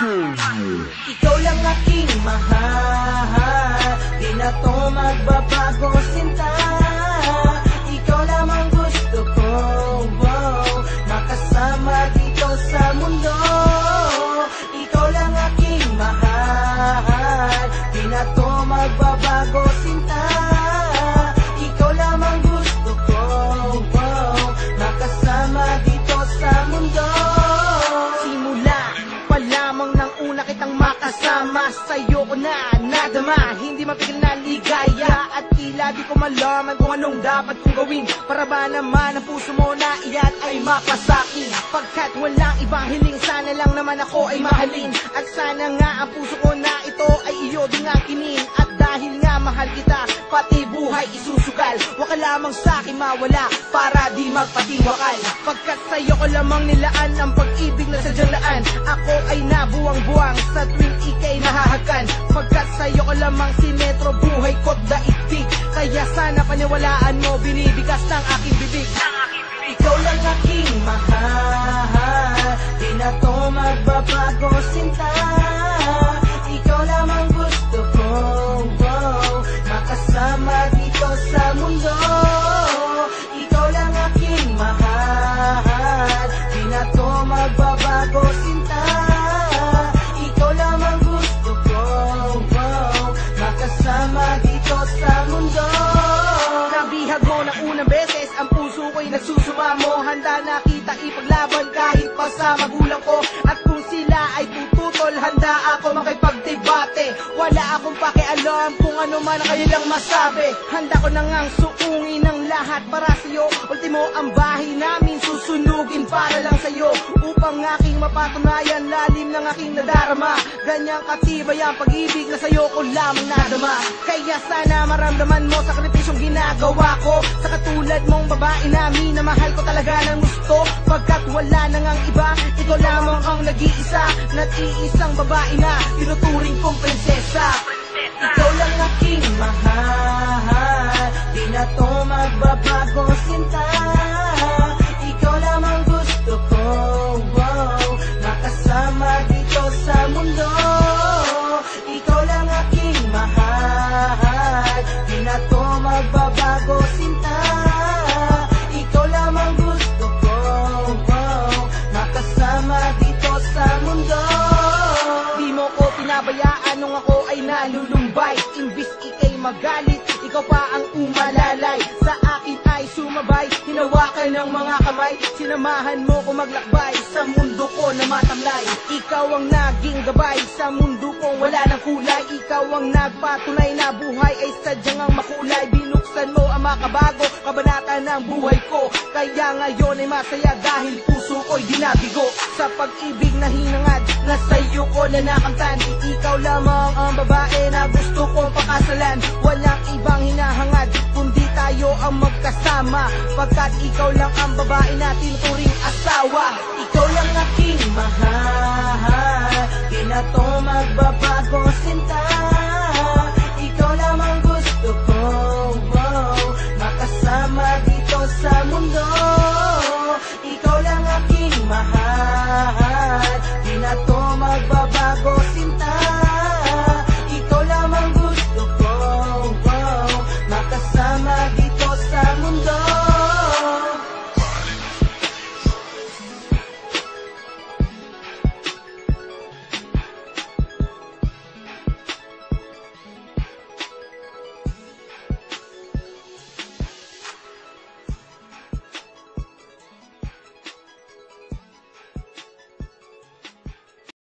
Ikaw lang aking mahal, di na to magbabago sinta. Ikaw lamang gusto ko, makasama dito sa mundo. Ikaw lang aking mahal, di na to magbabago sinta. Ikaw lamang gusto ko, makasama dito sa mundo. Simula pa lamang ng una kitang makasama, sa'yo ko na nadama, hindi mapigil na ligaya. At tila di ko malaman kung anong dapat kong gawin, para ba naman ang puso mo na iyan ay mapasakin. Pagkat walang ibang hiling, sana lang naman ako ay mahalin. At sana nga ang puso ko na ito ay iyo din ang kinin. At dahil nga mahal kita, pati buhay isusugal. Huwag ka lamang sa'kin mawala, para di magpatiwakal. Pagkat sa'yo ko lamang nilaan ang pag-ibig na sadyang laan. Ako ay nabuwang-buwang sa tuwing ika'y nahahagan. Pagkat sa'yo ko lamang simetro buhay ko't daigdig. Kaya sana paniwalaan mo, binibigas ng aking bibig. Ikaw lang aking mahal, di na to magbabago sinta. Ikaw lamang gusto ko, makasama dito sa mundo. Ikaw lang aking mahal, di na to magbabago sinta. Ikaw lamang gusto ko, makasama dito sa mundo. Nabihag mo na unang beses, ang puso ko'y nagsusumamo. Handa na kita ipaglaban kahit pa sa magulang ko. At kung sila ay tututol, handa ako makipagdebate. Wala akong pakialam kung ano man ang kanilang masabi. Handa ko na ngang suungin ang lahat para sa'yo. Ultimo ang bahay namin susunugin para lang sa'yo, upang aking mapatunayan lalim ng aking nadarama. Ganyang katibay ang pag-ibig na sa'yo ko lamang nadama. Kaya sana maramdaman mo sakripisyong ginagawa ko sa katulad mong babae na minamahal ko talaga ng gusto. Pagkat wala na ngang iba, ikaw lamang ang nag-iisa, nag-iisang babae na tinuturing kong prinsesa. Ikaw lang aking mahal, di na to magbabago sinta. Ikaw lamang gusto ko, makasama dito sa mundo. Ikaw lang aking mahal, di na to magbabago sinta. Ikaw lamang gusto ko, makasama dito sa mundo. Di mo ko pinabayaan nung ako ay nalulumbay. Imbis ika'y magalit, ikaw pa ang umalalay. Sa akin ay sumabay, hinawakan ng mga kamay. Sinamahan mo ko maglakbay sa mundo ko na matamlay. Ikaw ang naging gabay sa mundo kong wala ng kulay. Ikaw ang nagpatunay na buhay ay sadyang ang makulay. Binuksan mo ang makabago kabanata ng buhay ko. Kaya ngayon ay masaya dahil puso ko'y dinabigo. Sa pag-ibig na hinangad, na sa'yo ko na nakamtan. Ikaw lamang ang babae na gusto kong pakasalan. Walang ibang hinahangad, kundi tayo ang magkasama. Pagkat ikaw lang ang babae na tinuturing asawa.